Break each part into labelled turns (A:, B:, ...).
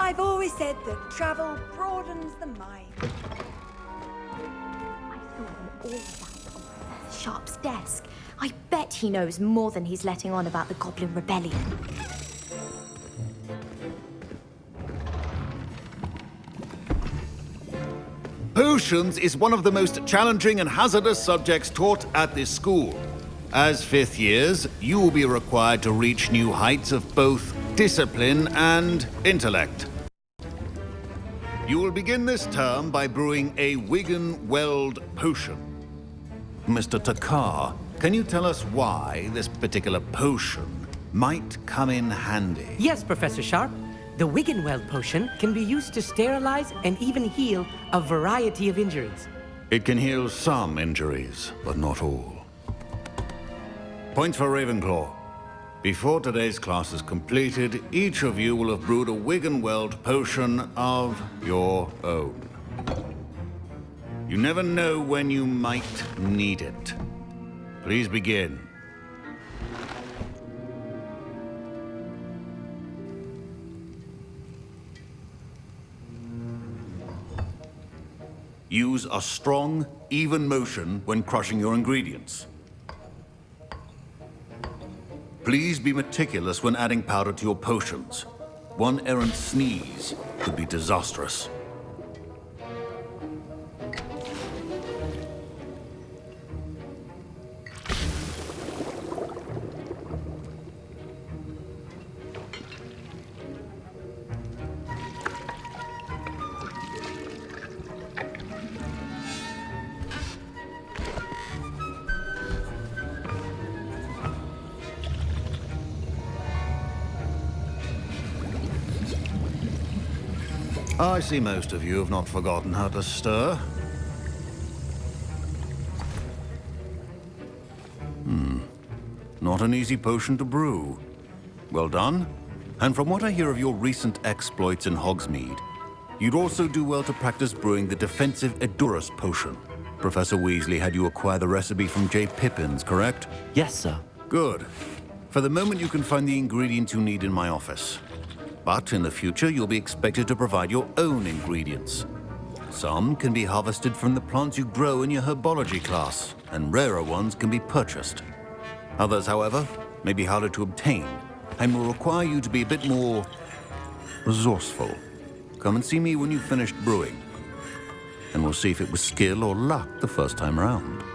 A: I've always said that travel broadens the mind.
B: I saw him all that on Professor Sharp's desk. I bet he knows more than he's letting on about the Goblin Rebellion.
C: Potions is one of the most challenging and hazardous subjects taught at this school. As fifth years, you will be required to reach new heights of both discipline and intellect. You will begin this term by brewing a Wigan-Weld potion. Mr. Takar, can you tell us why this particular potion might come in handy?
D: Yes, Professor Sharp. The Wiggenweld potion can be used to sterilize and even heal a variety of injuries.
C: It can heal some injuries, but not all. Points for Ravenclaw. Before today's class is completed, each of you will have brewed a Wiggenweld potion of your own. You never know when you might need it. Please begin. Use a strong, even motion when crushing your ingredients. Please be meticulous when adding powder to your potions. One errant sneeze could be disastrous. I see most of you have not forgotten how to stir. Not an easy potion to brew. Well done. And from what I hear of your recent exploits in Hogsmeade, you'd also do well to practice brewing the defensive Edurus potion. Professor Weasley had you acquire the recipe from J. Pippin's, correct?
E: Yes, sir.
C: Good. For the moment, you can find the ingredients you need in my office. But in the future, you'll be expected to provide your own ingredients. Some can be harvested from the plants you grow in your herbology class, and rarer ones can be purchased. Others, however, may be harder to obtain, and will require you to be a bit more resourceful. Come and see me when you've finished brewing, and we'll see if it was skill or luck the first time around.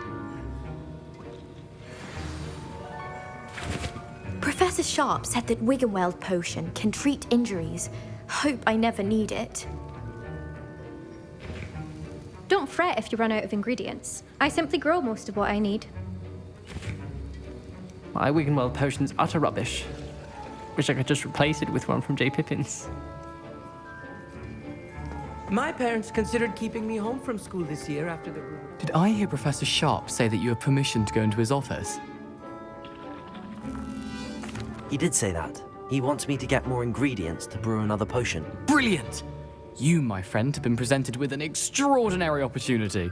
B: Professor Sharp said that Wiggenweld potion can treat injuries. Hope I never need it.
F: Don't fret if you run out of ingredients. I simply grow most of what I need.
G: My Wiggenweld potion's utter rubbish. Wish I could just replace it with one from J. Pippin's.
D: My parents considered keeping me home from school this year after the rumor.
H: Did I hear Professor Sharp say that you have permission to go into his office?
E: He did say that. He wants me to get more ingredients to brew another potion.
H: Brilliant! You, my friend, have been presented with an extraordinary opportunity.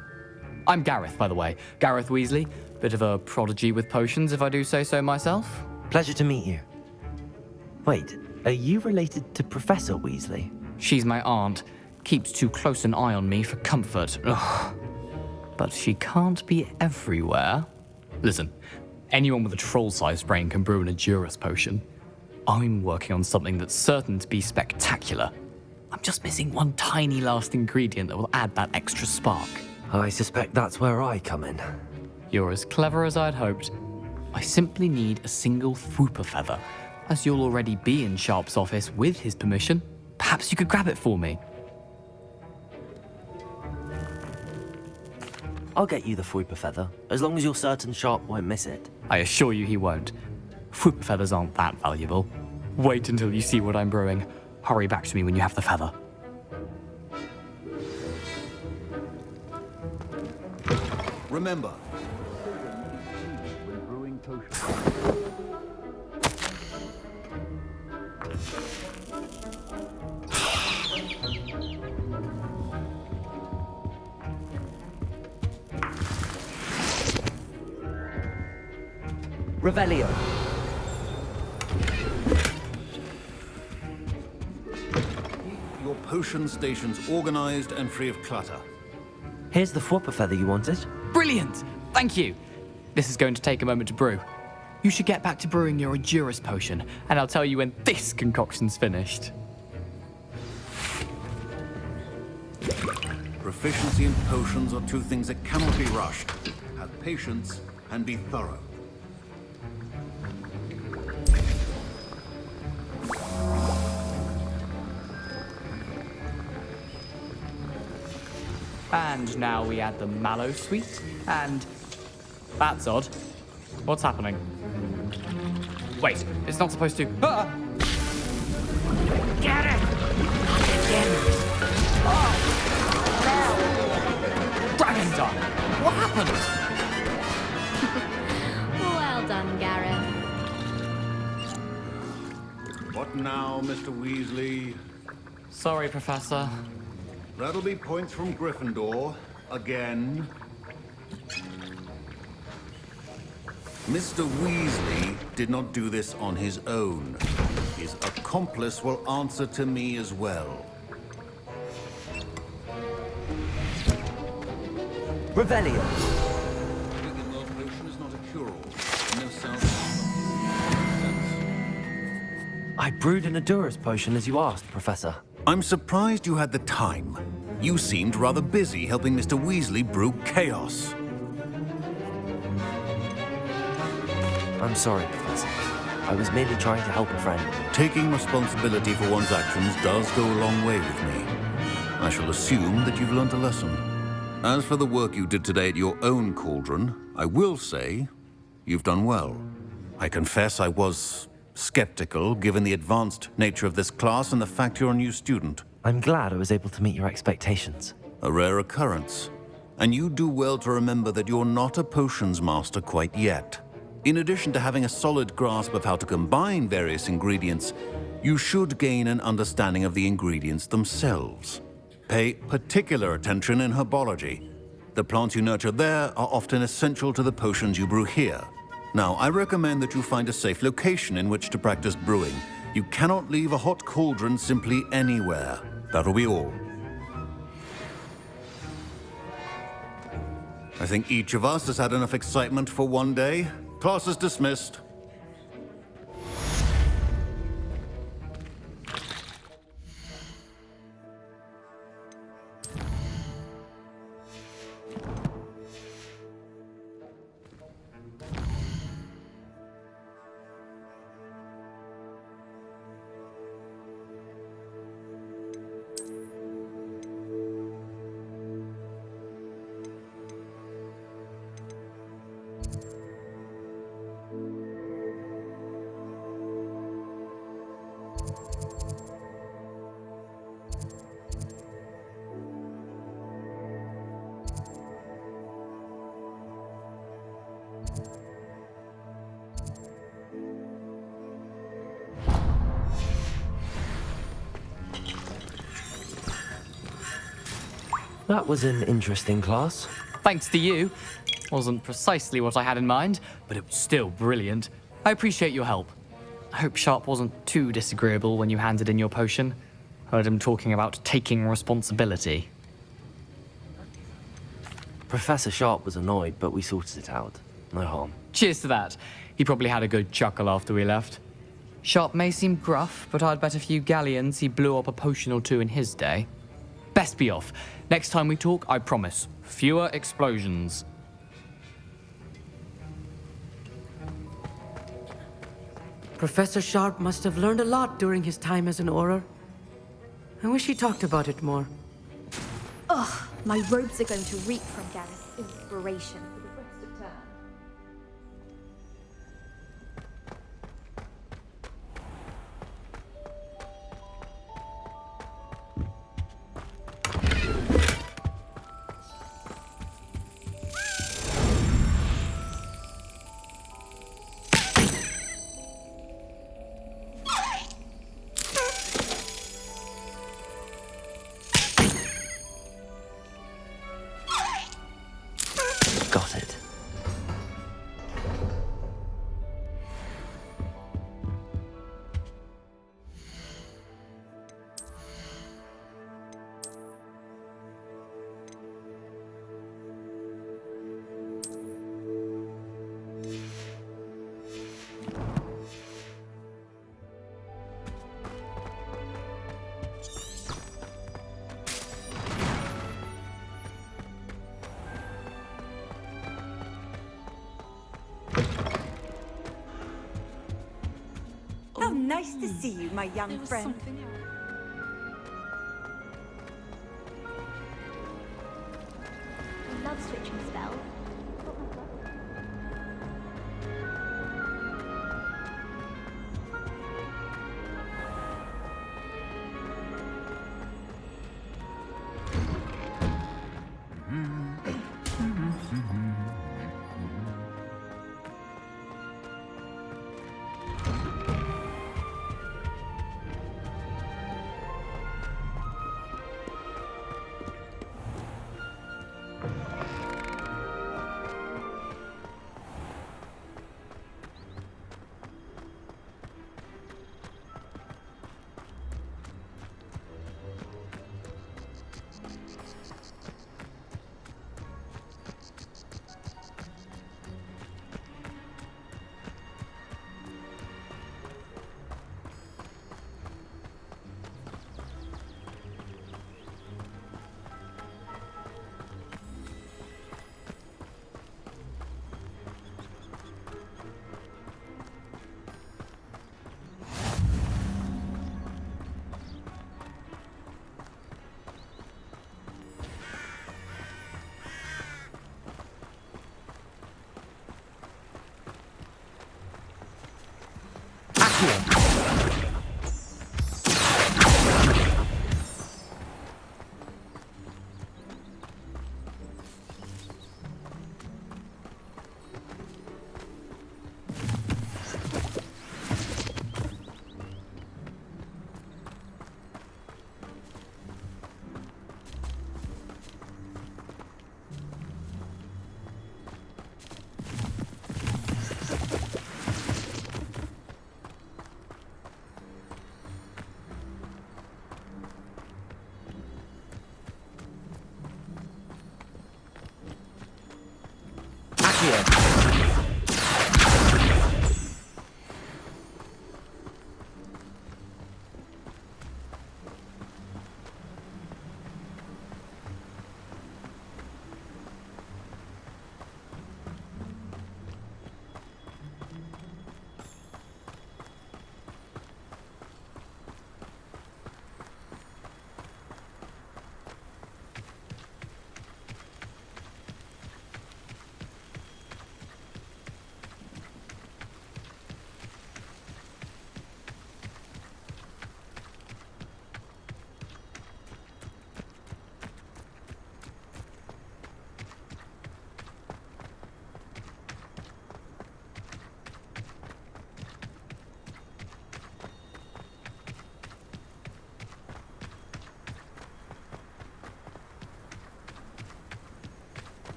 H: I'm Gareth, by the way. Gareth Weasley. Bit of a prodigy with potions, if I do say so myself.
E: Pleasure to meet you. Wait, are you related to Professor Weasley?
H: She's my aunt. Keeps too close an eye on me for comfort. Ugh. But she can't be everywhere. Listen, anyone with a troll-sized brain can brew an Edurus potion. I'm working on something that's certain to be spectacular. I'm just missing one tiny last ingredient that will add that extra spark.
E: I suspect that's where I come in.
H: You're as clever as I'd hoped. I simply need a single Fwooper feather. As you'll already be in Sharp's office with his permission, perhaps you could grab it for me.
E: I'll get you the Fwooper feather, as long as you're certain Sharp won't miss it.
H: I assure you he won't. Fwooper feathers aren't that valuable. Wait until you see what I'm brewing. Hurry back to me when you have the feather.
C: Remember, when brewing potions.
D: Revelio.
C: potion stations organized and free of clutter.
E: Here's the Whopper feather you wanted.
H: Brilliant! Thank you! This is going to take a moment to brew. You should get back to brewing your Endurus potion, and I'll tell you when this concoction's finished.
C: Proficiency in potions are two things that cannot be rushed. Have patience and be thorough.
H: And now we add the mallow sweet, and... That's odd. What's happening? Wait, it's not supposed to... Ah! Get it! Oh! No! Dragon Dog! What happened?
F: Well done, Gareth.
C: What now, Mr. Weasley?
H: Sorry, Professor.
C: That'll be points from Gryffindor. Again. Mr. Weasley did not do this on his own. His accomplice will answer to me as well.
E: Revelio.
C: Wiggenweld potion is not a cure-all. No sound.
E: I brewed an Endurus potion as you asked, Professor.
C: I'm surprised you had the time. You seemed rather busy helping Mr. Weasley brew chaos.
E: I'm sorry, Professor. I was merely trying to help a friend.
C: Taking responsibility for one's actions does go a long way with me. I shall assume that you've learnt a lesson. As for the work you did today at your own cauldron, I will say you've done well. I confess I was skeptical, given the advanced nature of this class and the fact you're a new student.
E: I'm glad I was able to meet your expectations.
C: A rare occurrence. And you do well to remember that you're not a potions master quite yet. In addition to having a solid grasp of how to combine various ingredients, you should gain an understanding of the ingredients themselves. Pay particular attention in herbology. The plants you nurture there are often essential to the potions you brew here. Now, I recommend that you find a safe location in which to practice brewing. You cannot leave a hot cauldron simply anywhere. That'll be all. I think each of us has had enough excitement for one day. Class is dismissed.
E: That was an interesting class.
H: Thanks to you. Wasn't precisely what I had in mind, but it was still brilliant. I appreciate your help. I hope Sharp wasn't too disagreeable when you handed in your potion. Heard him talking about taking responsibility.
E: Professor Sharp was annoyed, but we sorted it out. No harm.
H: Cheers to that. He probably had a good chuckle after we left. Sharp may seem gruff, but I'd bet a few galleons he blew up a potion or two in his day. Best be off. Next time we talk, I promise, fewer explosions.
D: Professor Sharp must have learned a lot during his time as an Auror. I wish he talked about it more.
B: Ugh, my robes are going to reek from Gareth's inspiration for the rest of term.
E: Got it.
A: Nice to see you, my young friend.
B: I love switching spells.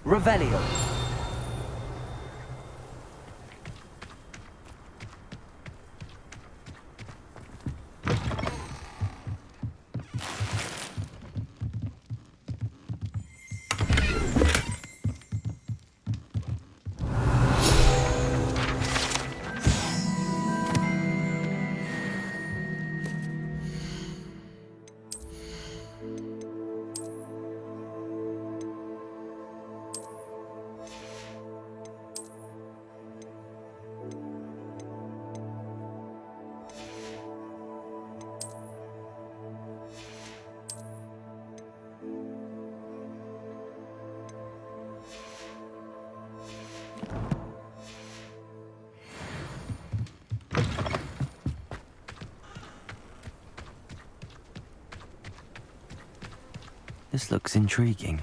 E: Revelio. This looks intriguing.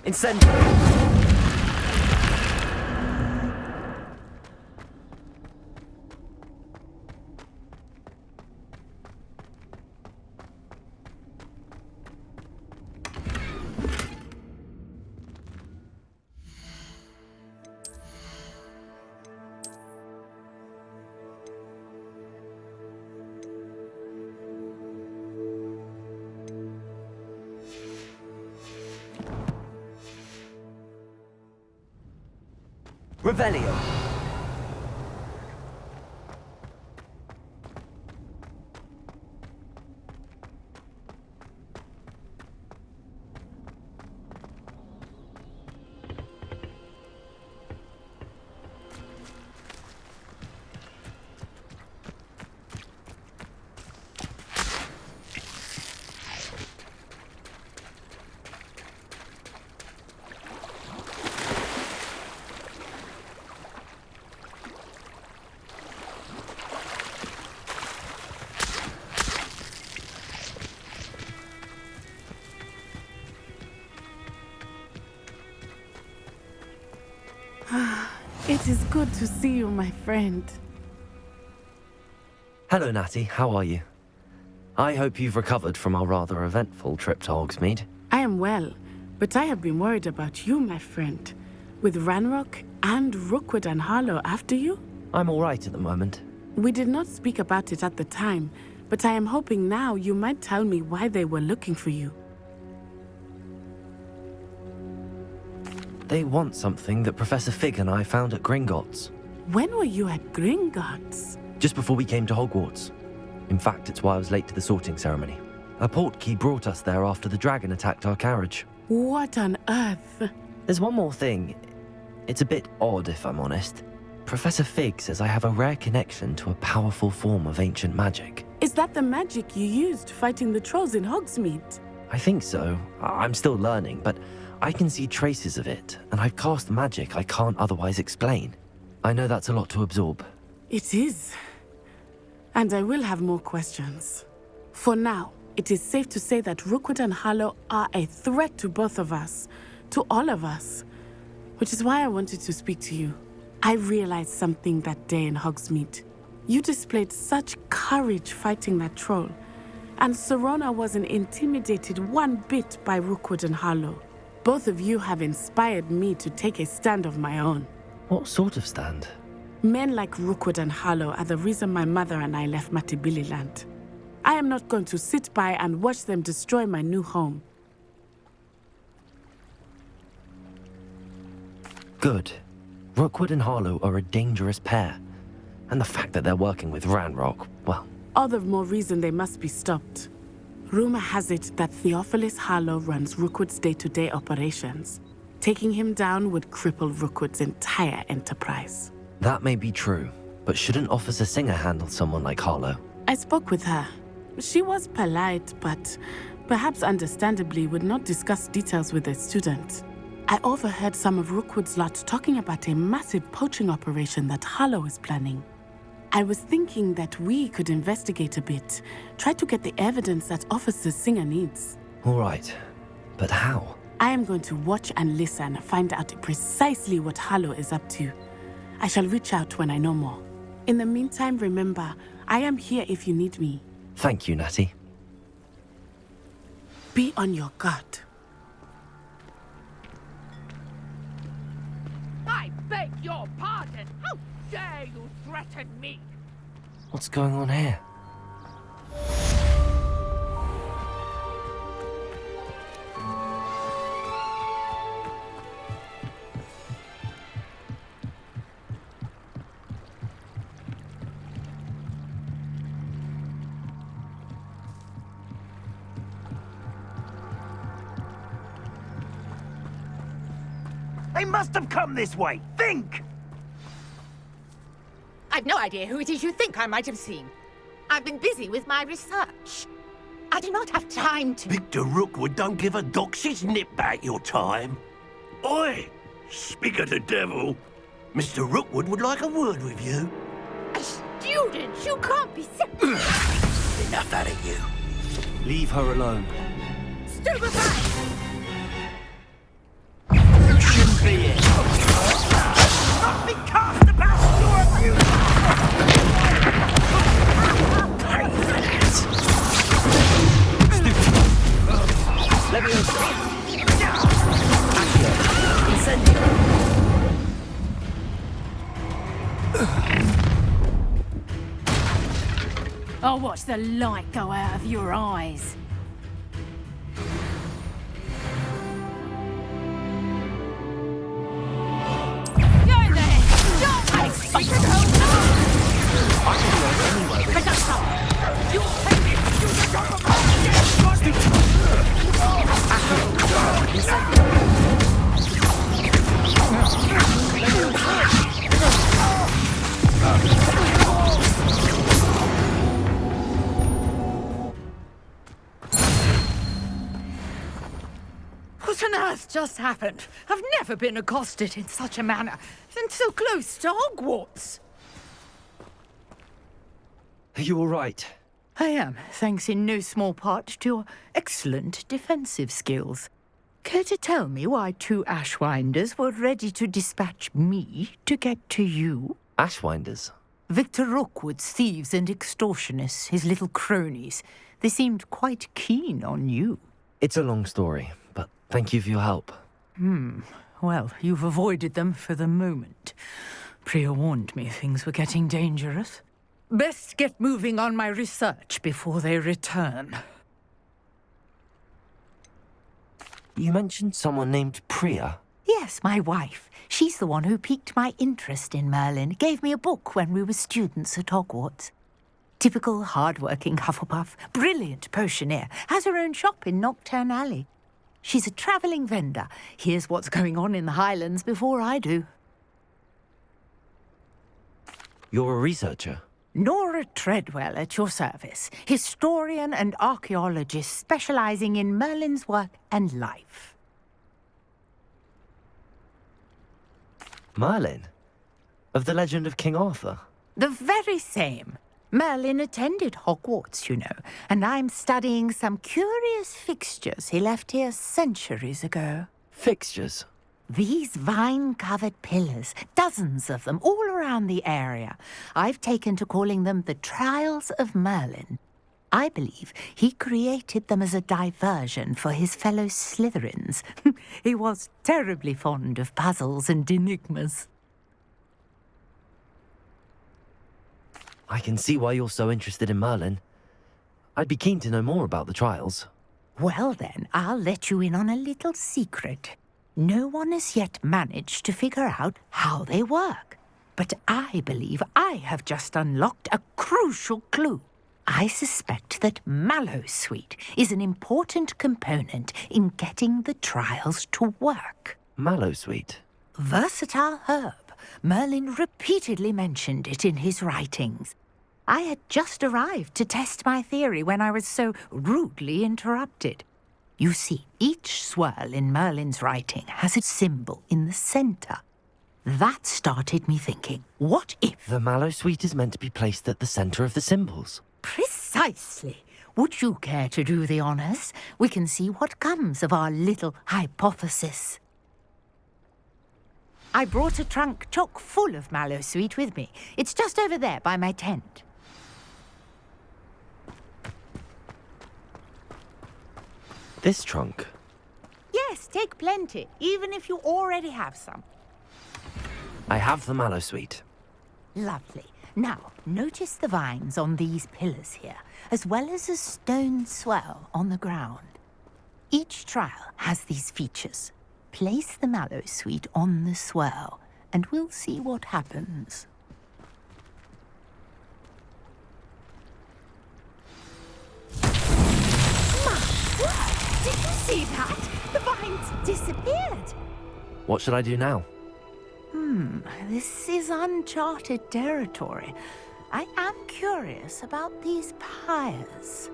E: Incendio! Revelio.
I: It is good to see you, my friend.
E: Hello, Natty. How are you? I hope you've recovered from our rather eventful trip to Hogsmeade.
I: I am well, but I have been worried about you, my friend. With Ranrock and Rookwood and Harlow after you?
E: I'm all right at the moment.
I: We did not speak about it at the time, but I am hoping now you might tell me why they were looking for you.
E: They want something that Professor Fig and I found at Gringotts.
I: When were you at Gringotts?
E: Just before we came to Hogwarts. In fact, it's why I was late to the sorting ceremony. A portkey brought us there after the dragon attacked our carriage.
I: What on earth?
E: There's one more thing. It's a bit odd, if I'm honest. Professor Fig says I have a rare connection to a powerful form of ancient magic.
I: Is that the magic you used fighting the trolls in Hogsmeade?
E: I think so. I'm still learning, but I can see traces of it, and I've cast magic I can't otherwise explain. I know that's a lot to absorb.
I: It is. And I will have more questions. For now, it is safe to say that Rookwood and Harlow are a threat to both of us, to all of us, which is why I wanted to speak to you. I realized something that day in Hogsmeade. You displayed such courage fighting that troll, and Serona wasn't intimidated one bit by Rookwood and Harlow. Both of you have inspired me to take a stand of my own.
E: What sort of stand?
I: Men like Rookwood and Harlow are the reason my mother and I left Matabeleland. I am not going to sit by and watch them destroy my new home.
E: Good. Rookwood and Harlow are a dangerous pair. And the fact that they're working with Ranrock, well...
I: All the more reason they must be stopped. Rumor has it that Theophilus Harlow runs Rookwood's day-to-day operations. Taking him down would cripple Rookwood's entire enterprise.
E: That may be true, but shouldn't Officer Singer handle someone like Harlow?
I: I spoke with her. She was polite, but perhaps understandably would not discuss details with a student. I overheard some of Rookwood's lot talking about a massive poaching operation that Harlow is planning. I was thinking that we could investigate a bit, try to get the evidence that Officer Singer needs.
E: All right, but how?
I: I am going to watch and listen, find out precisely what Harlow is up to. I shall reach out when I know more. In the meantime, remember, I am here if you need me.
E: Thank you, Natty.
I: Be on your guard.
J: I beg your pardon! How dare you threaten me?
E: What's going on here?
K: They must have come this way. Think!
J: I've no idea who it is you think I might have seen. I've been busy with my research. I do not have time to...
K: Victor Rookwood don't give a doxy's nip back your time. Oi! Speak of the devil. Mr. Rookwood would like a word with you.
J: A student? You can't be so...
K: Enough out of you.
E: Leave her alone.
J: Stupefy!
K: You shouldn't be here. Not be cast about your abuse!
A: I'll watch the light go out of your eyes. Go then!
J: on earth just happened? I've never been accosted in such a manner, and so close to Hogwarts.
E: Are you all right?
J: I am, thanks in no small part to your excellent defensive skills. Care to tell me why 2 Ashwinders were ready to dispatch me to get to you?
E: Ashwinders?
J: Victor Rookwood's thieves and extortionists, his little cronies. They seemed quite keen on you.
E: It's a long story, but thank you for your help.
J: Well, you've avoided them for the moment. Priya warned me things were getting dangerous. Best get moving on my research before they return.
E: You mentioned someone named Priya.
J: Yes, my wife. She's the one who piqued my interest in Merlin. Gave me a book when we were students at Hogwarts. Typical hard-working Hufflepuff, brilliant potioneer, has her own shop in Knockturn Alley. She's a travelling vendor. Hears what's going on in the Highlands before I do.
E: You're a researcher?
J: Nora Treadwell at your service, historian and archaeologist specialising in Merlin's work and life.
E: Merlin? Of the legend of King Arthur?
J: The very same. Merlin attended Hogwarts, you know, and I'm studying some curious fixtures he left here centuries ago.
E: Fixtures?
J: These vine-covered pillars, dozens of them, all around the area. I've taken to calling them the Trials of Merlin. I believe he created them as a diversion for his fellow Slytherins. He was terribly fond of puzzles and enigmas.
E: I can see why you're so interested in Merlin. I'd be keen to know more about the trials.
J: Well then, I'll let you in on a little secret. No one has yet managed to figure out how they work. But I believe I have just unlocked a crucial clue. I suspect that Mallowsweet is an important component in getting the trials to work.
E: Mallowsweet?
J: Versatile herb. Merlin repeatedly mentioned it in his writings. I had just arrived to test my theory when I was so rudely interrupted. You see, each swirl in Merlin's writing has a symbol in the centre. That started me thinking, what if...
E: The Mallowsweet is meant to be placed at the centre of the symbols.
J: Precisely. Would you care to do the honours? We can see what comes of our little hypothesis. I brought a trunk chock full of Mallowsweet with me. It's just over there by my tent.
E: This trunk?
J: Yes, take plenty, even if you already have some.
E: I have the Mallowsweet.
J: Lovely. Now, notice the vines on these pillars here, as well as a stone swell on the ground. Each trial has these features. Place the Mallowsweet on the swell, and we'll see what happens. Did you see that? The vines disappeared.
E: What should I do now?
J: This is uncharted territory. I am curious about these pyres.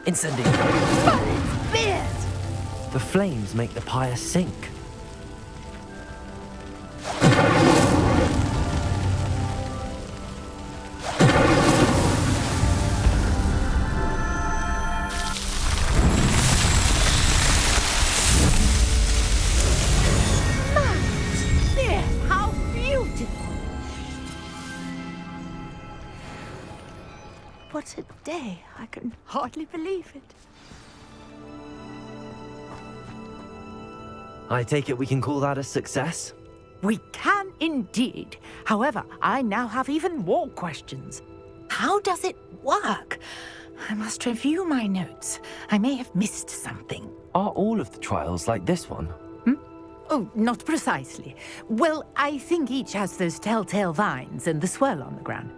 E: Incendiing.
J: Merlin's beard!
E: The flames make the pyre sink.
B: What a day. I can hardly believe it.
E: I take it we can call that a success?
J: We can indeed. However, I now have even more questions. How does it work? I must review my notes. I may have missed something.
E: Are all of the trials like this one?
J: Oh, not precisely. Well, I think each has those telltale vines and the swirl on the ground.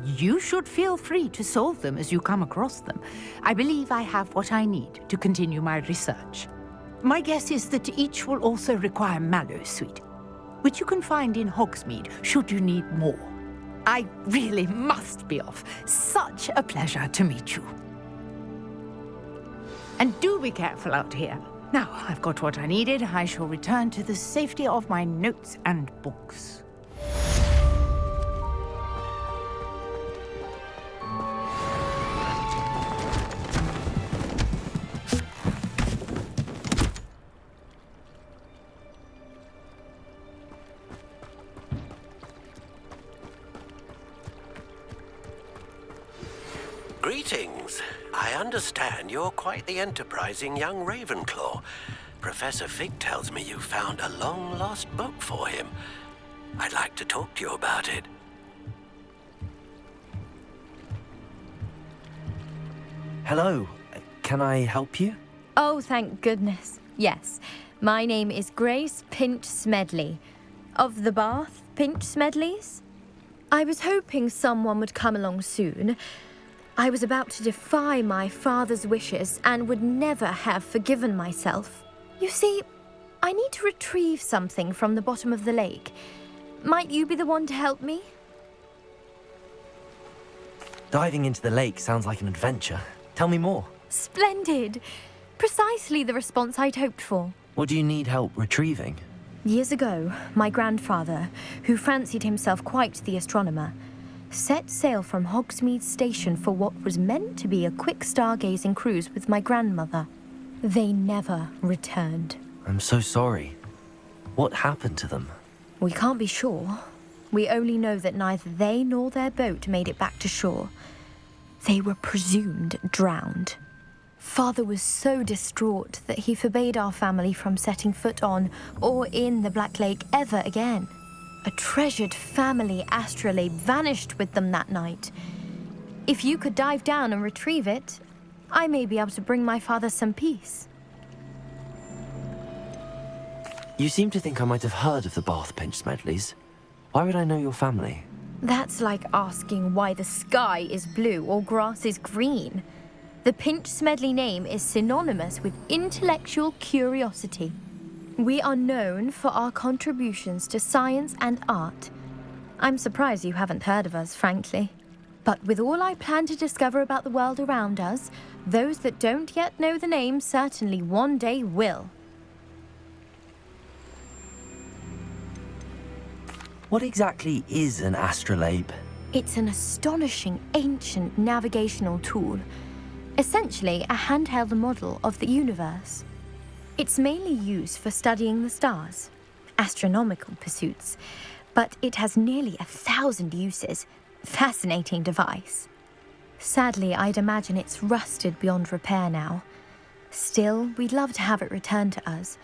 J: You should feel free to solve them as you come across them. I believe I have what I need to continue my research. My guess is that each will also require Mallowsweet, which you can find in Hogsmeade should you need more. I really must be off. Such a pleasure to meet you. And do be careful out here. Now, I've got what I needed. I shall return to the safety of my notes and books.
K: Greetings. I understand you're quite the enterprising young Ravenclaw. Professor Fig tells me you found a long-lost book for him. I'd like to talk to you about it.
E: Hello. Can I help you?
B: Oh, thank goodness. Yes. My name is Grace Pinch Smedley. Of the Bath Pinch Smedleys? I was hoping someone would come along soon. I was about to defy my father's wishes and would never have forgiven myself. You see, I need to retrieve something from the bottom of the lake. Might you be the one to help me?
E: Diving into the lake sounds like an adventure. Tell me more.
B: Splendid! Precisely the response I'd hoped for.
E: What do you need help retrieving?
B: Years ago, my grandfather, who fancied himself quite the astronomer, set sail from Hogsmeade Station for what was meant to be a quick stargazing cruise with my grandmother. They never returned.
E: I'm so sorry. What happened to them?
B: We can't be sure. We only know that neither they nor their boat made it back to shore. They were presumed drowned. Father was so distraught that he forbade our family from setting foot on or in the Black Lake ever again. A treasured family astrolabe vanished with them that night. If you could dive down and retrieve it, I may be able to bring my father some peace.
E: You seem to think I might have heard of the Bath Pinch Smedleys. Why would I know your family?
B: That's like asking why the sky is blue or grass is green. The Pinch Smedley name is synonymous with intellectual curiosity. We are known for our contributions to science and art. I'm surprised you haven't heard of us, frankly. But with all I plan to discover about the world around us, those that don't yet know the name certainly one day will.
E: What exactly is an astrolabe?
B: It's an astonishing ancient navigational tool. Essentially a handheld model of the universe. It's mainly used for studying the stars, astronomical pursuits, but it has nearly 1,000 uses. Fascinating device. Sadly, I'd imagine it's rusted beyond repair now. Still, we'd love to have it returned to us.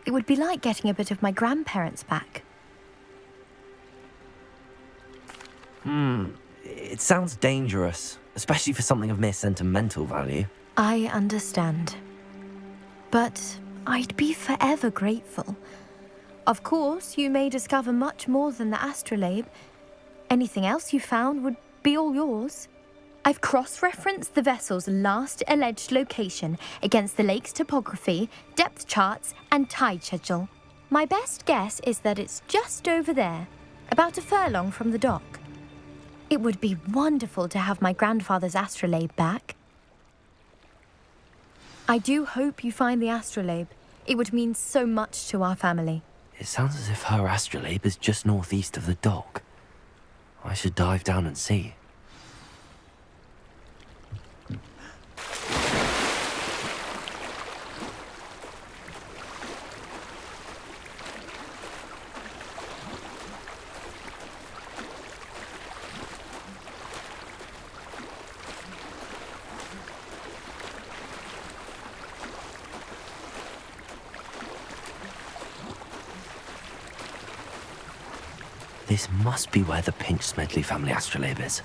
B: It would be like getting a bit of my grandparents back.
E: It sounds dangerous, especially for something of mere sentimental value.
B: I understand. But I'd be forever grateful. Of course, you may discover much more than the astrolabe. Anything else you found would be all yours. I've cross-referenced the vessel's last alleged location against the lake's topography, depth charts, and tide schedule. My best guess is that it's just over there, about a furlong from the dock. It would be wonderful to have my grandfather's astrolabe back. I do hope you find the astrolabe. It would mean so much to our family.
E: It sounds as if her astrolabe is just northeast of the dock. I should dive down and see. This must be where the Pinch Smedley family astrolabe is.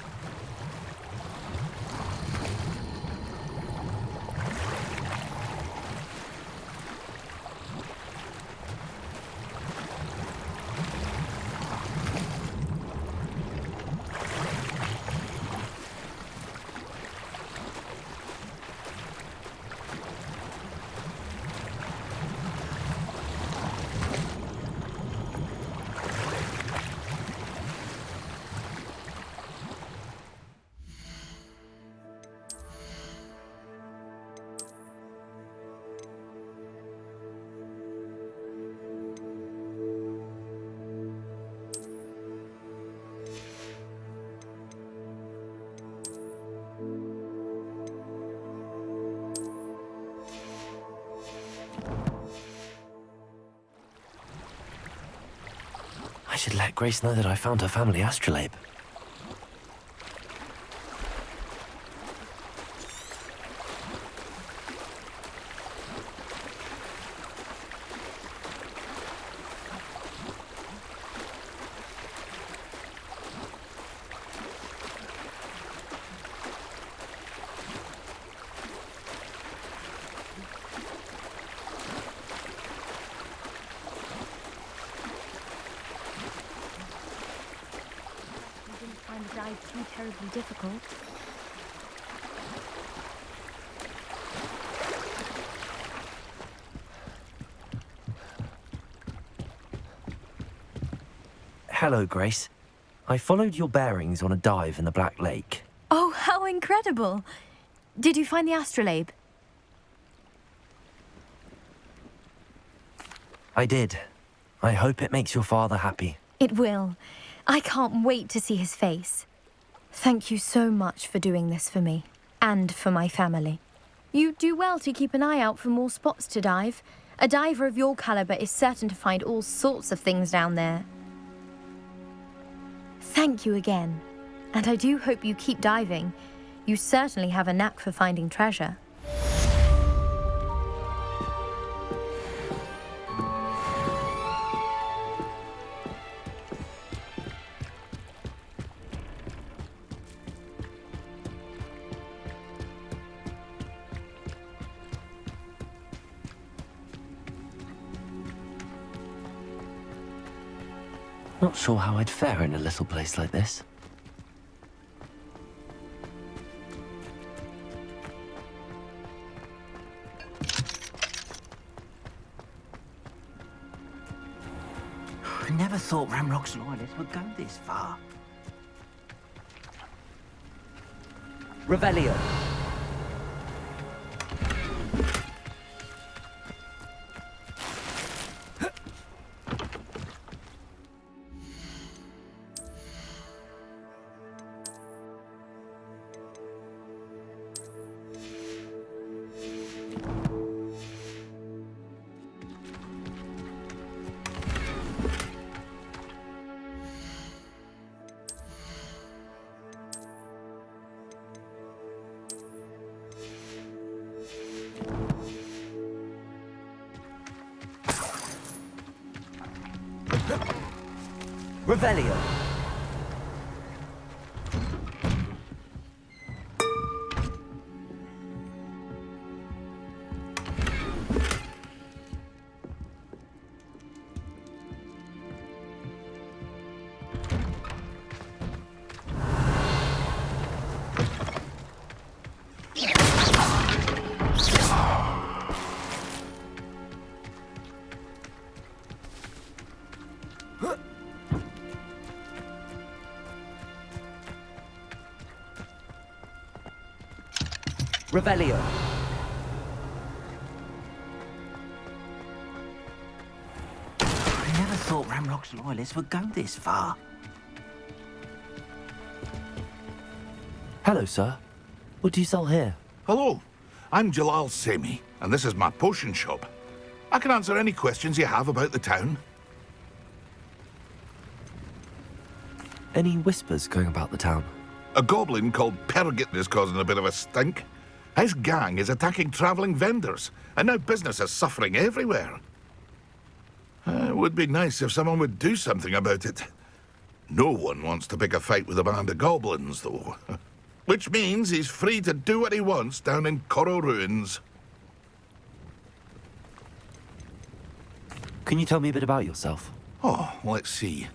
E: I should let Grace know that I found her family astrolabe.
B: Find the dive too terribly difficult.
E: Hello, Grace. I followed your bearings on a dive in the Black Lake.
B: Oh, how incredible! Did you find the astrolabe?
E: I did. I hope it makes your father happy.
B: It will. I can't wait to see his face. Thank you so much for doing this for me, and for my family. You do well to keep an eye out for more spots to dive. A diver of your caliber is certain to find all sorts of things down there. Thank you again, and I do hope you keep diving. You certainly have a knack for finding treasure.
E: Not sure how I'd fare in a little place like this.
J: I never thought Ramrock's loyalists would go this far.
D: Revelio. Revelio. Revelio.
J: I never thought Ramrock's loyalists would go this far.
E: Hello, sir. What do you sell here?
L: Hello, I'm Jalal Semi, and this is my potion shop. I can answer any questions you have about the town.
E: Any whispers going about the town?
L: A goblin called Pergit is causing a bit of a stink. His gang is attacking travelling vendors, and now business is suffering everywhere. It would be nice if someone would do something about it. No one wants to pick a fight with a band of goblins, though. Which means he's free to do what he wants down in Coral Ruins.
E: Can you tell me a bit about yourself?
L: Oh, let's see.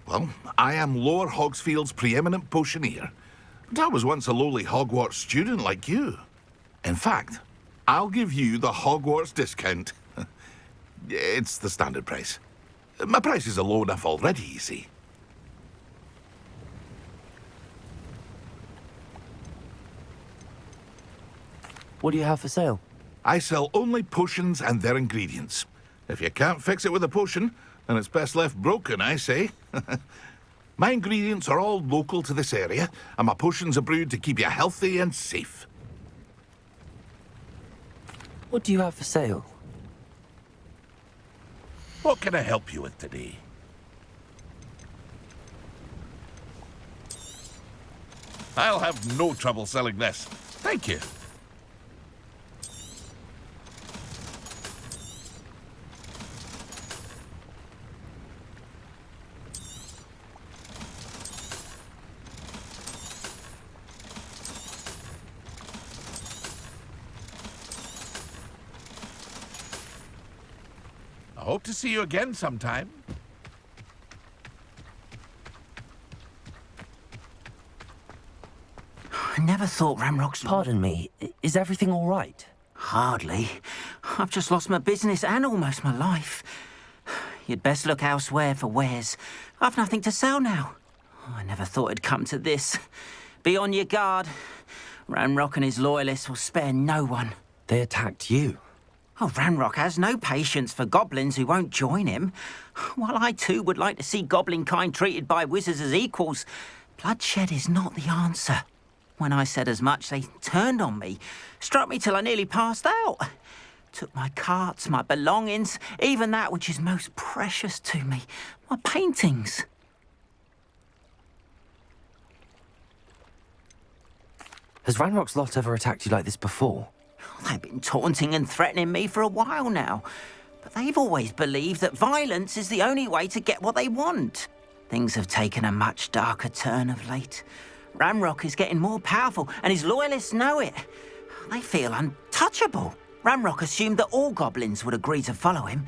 L: Well, I am Lower Hogsfield's preeminent potioneer. And I was once a lowly Hogwarts student like you. In fact, I'll give you the Hogwarts discount. It's the standard price. My prices are low enough already, you see.
E: What do you have for sale?
L: I sell only potions and their ingredients. If you can't fix it with a potion, then it's best left broken, I say. My ingredients are all local to this area, and my potions are brewed to keep you healthy and safe.
E: What do you have for sale?
L: What can I help you with today? I'll have no trouble selling this. Thank you. I hope to see you again sometime.
J: I never thought Ramrock's...
E: Pardon me, is everything all right?
J: Hardly. I've just lost my business and almost my life. You'd best look elsewhere for wares. I've nothing to sell now. I never thought it'd come to this. Be on your guard. Ranrock and his loyalists will spare no one.
E: They attacked you.
J: Oh, Ranrock has no patience for goblins who won't join him. While I too would like to see goblin kind treated by wizards as equals, bloodshed is not the answer. When I said as much, they turned on me, struck me till I nearly passed out. Took my carts, my belongings, even that which is most precious to me, my paintings.
E: Has Ranrock's lot ever attacked you like this before?
J: They've been taunting and threatening me for a while now. But they've always believed that violence is the only way to get what they want. Things have taken a much darker turn of late. Ranrock is getting more powerful, and his loyalists know it. They feel untouchable. Ranrock assumed that all goblins would agree to follow him,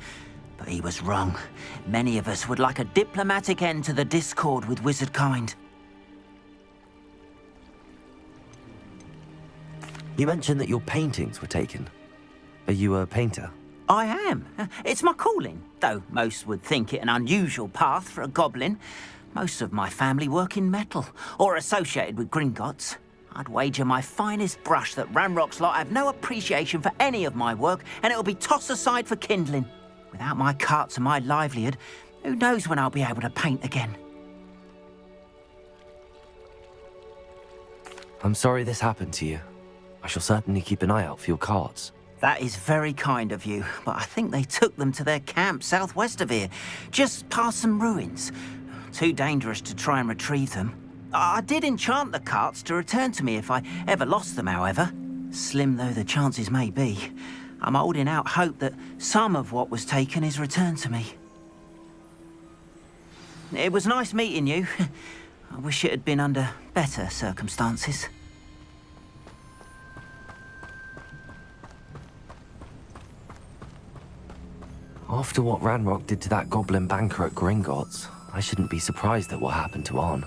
J: but he was wrong. Many of us would like a diplomatic end to the discord with wizard kind.
E: You mentioned that your paintings were taken. Are you a painter?
J: I am. It's my calling, though most would think it an unusual path for a goblin. Most of my family work in metal, or associated with Gringotts. I'd wager my finest brush that Ranrock's lot have no appreciation for any of my work, and it'll be tossed aside for kindling. Without my carts and my livelihood, who knows when I'll be able to paint again?
E: I'm sorry this happened to you. I shall certainly keep an eye out for your cards.
J: That is very kind of you, but I think they took them to their camp southwest of here, just past some ruins. Too dangerous to try and retrieve them. I did enchant the carts to return to me if I ever lost them, however. Slim though the chances may be, I'm holding out hope that some of what was taken is returned to me. It was nice meeting you. I wish it had been under better circumstances.
E: After what Ranrock did to that goblin banker at Gringotts, I shouldn't be surprised at what happened to Arn.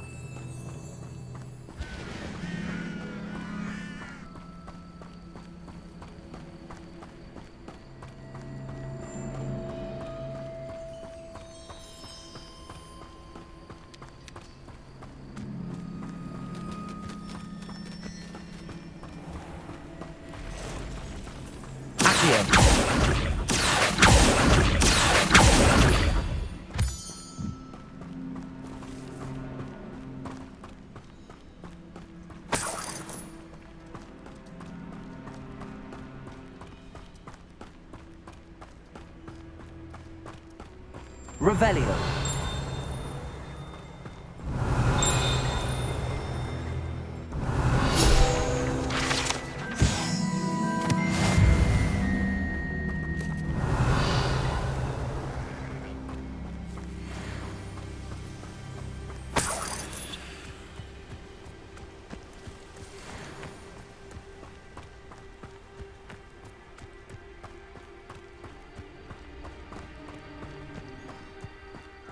D: Revelio.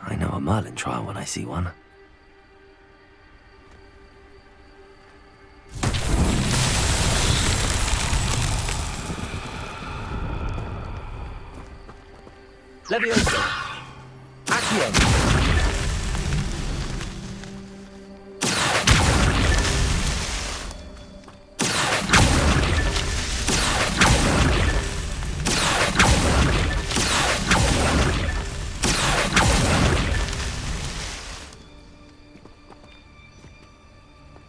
E: I know a Merlin trial when I see one.
D: Levioso. Accio.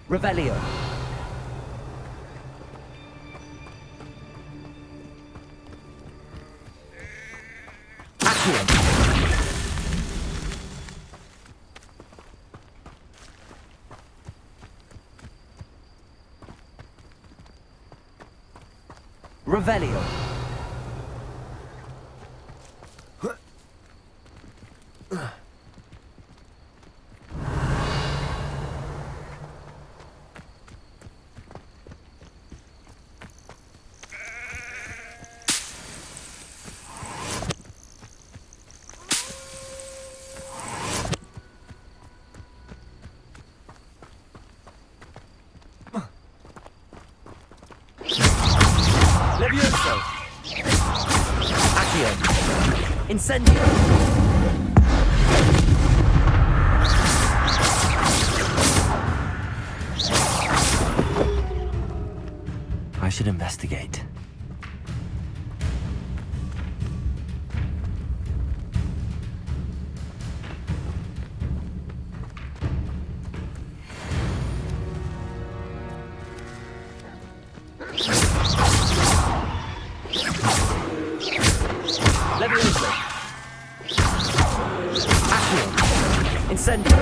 D: Revelio. Accio.
E: Revelio. Levioso. Accio. Incendio. I should investigate. Levioso. Accio. Incendio.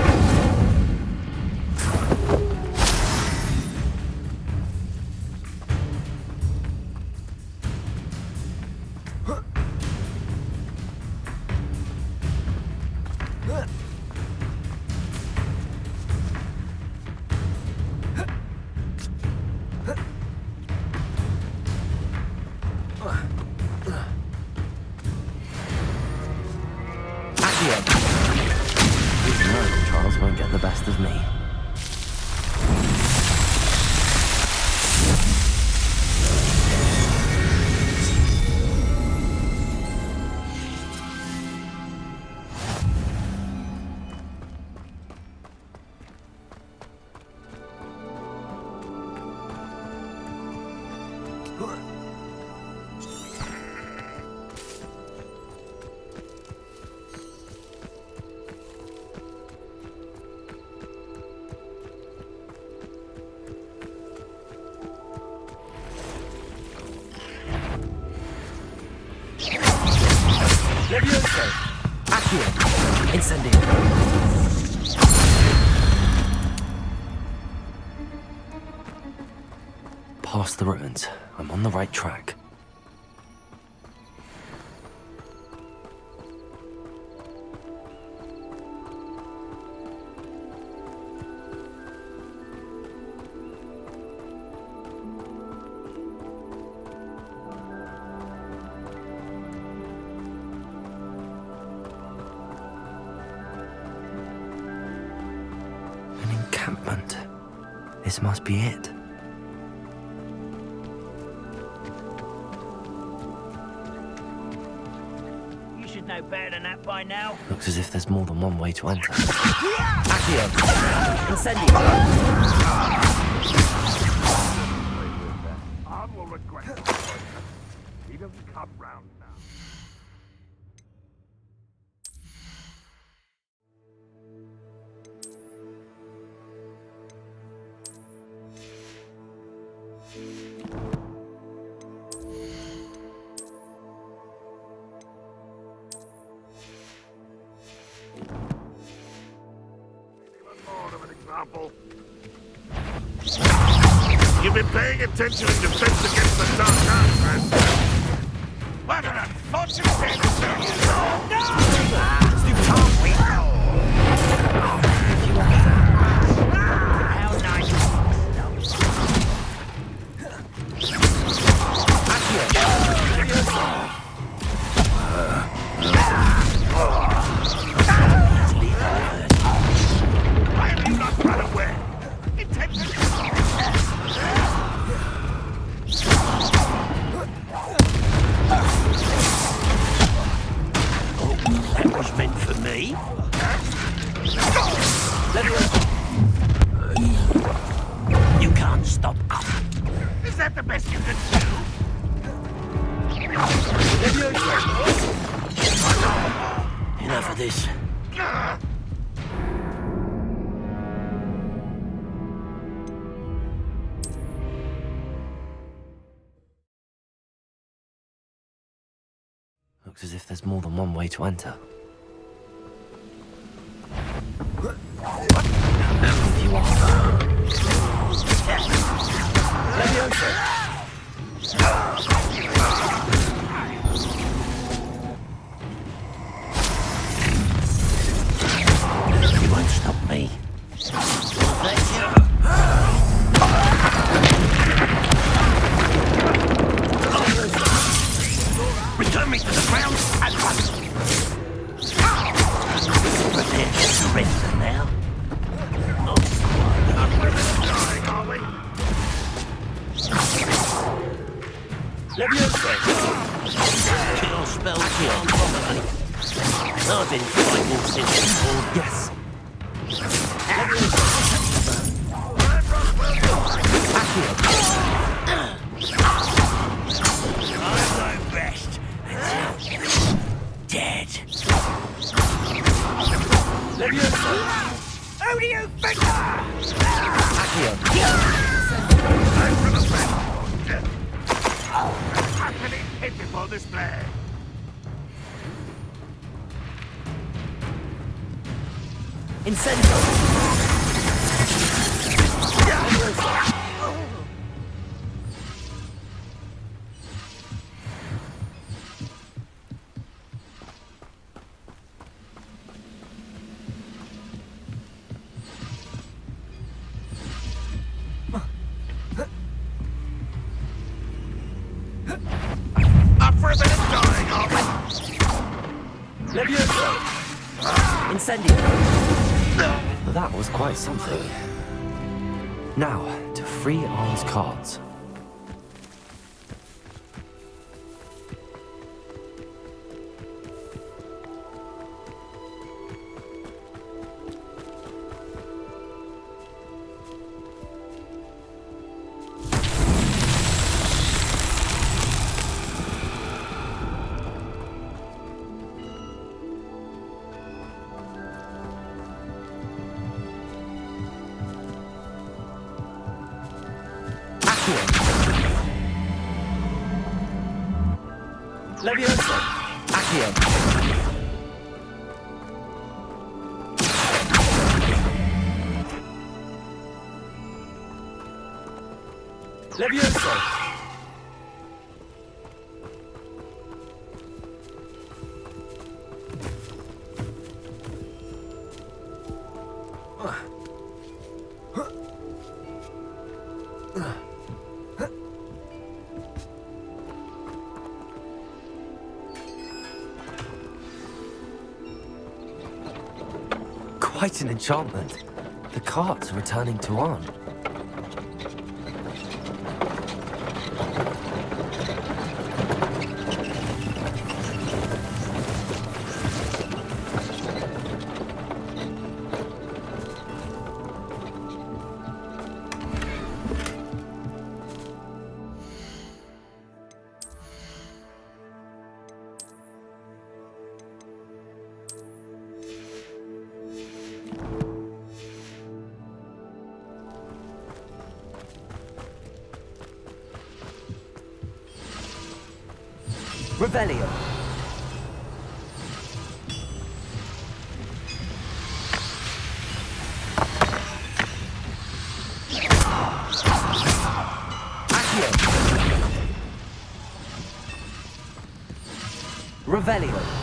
E: These miracle trials won't get the best of me. Levioso. Accio. Incendio. Past the ruins. I'm on the right track. Encampment. This must be it.
M: You should know better than that by now.
E: Looks as if there's more than one way to enter. Accio. Incendio.
L: Arn will regret the choice. He doesn't come round now. You've been paying attention in defense against the dark arts, man. What an unfortunate day to serve you. No! Stupid half-wit.
M: How nice.
L: Why have you not run away? Intention.
K: That was meant for me. You can't stop us.
L: Is that the best you can do?
K: Enough of this.
E: Looks as if there's more than one way to enter. If you are. Levioso.
K: Leviosa! Your spells can't bother me. I've been fighting since before.
E: Yes.
M: I'm my best until dead.
K: Leviosa!
M: Who do you think?
L: Happening pitiful display. Up for a bit of dying, are we?
K: Leviosa!
E: Incendio! That was quite something. Now, to free Arn's cards.
K: Leviosa!
E: Accio!
K: Leviosa!
E: Quite an enchantment. The cards are returning to Arn. Revelio. Accio. Revelio.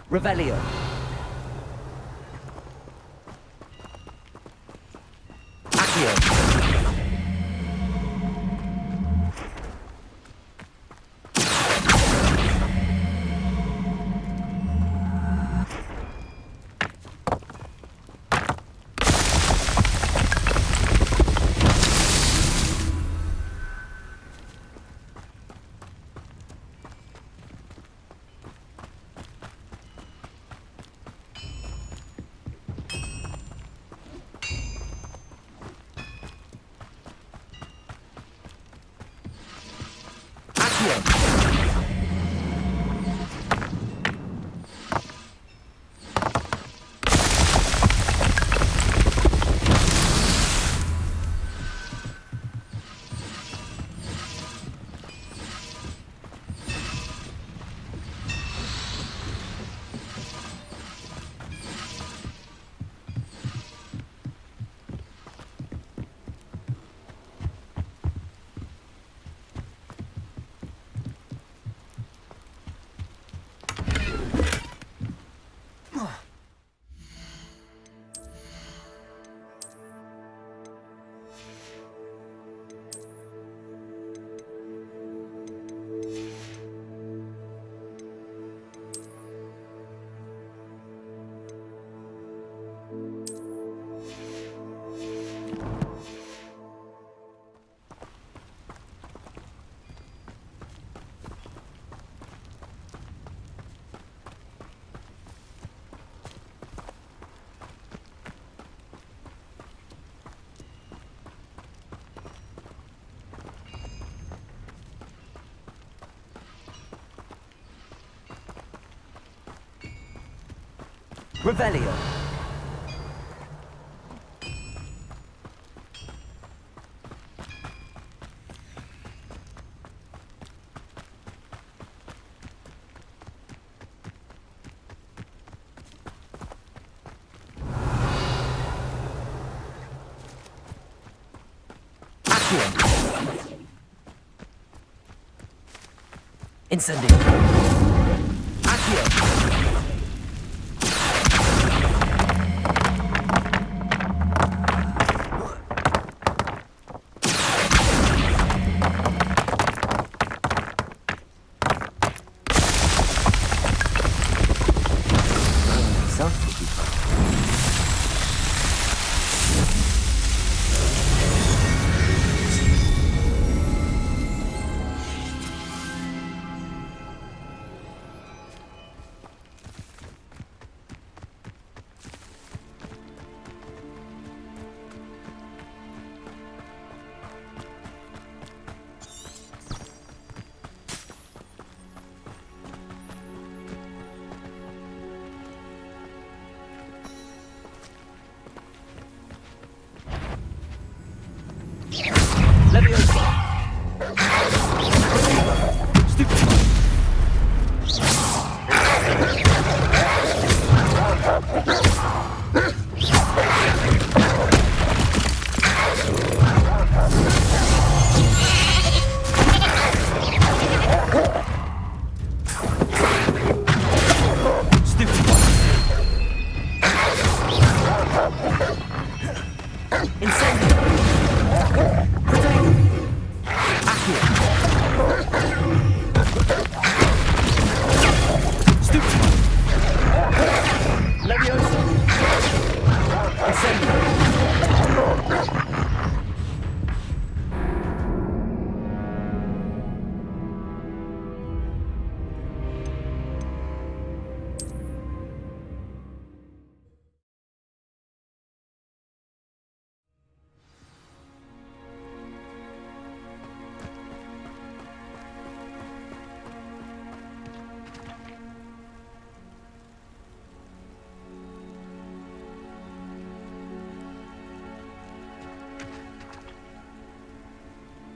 E: Revelio. Accio. Revelio. Incendio. Accio.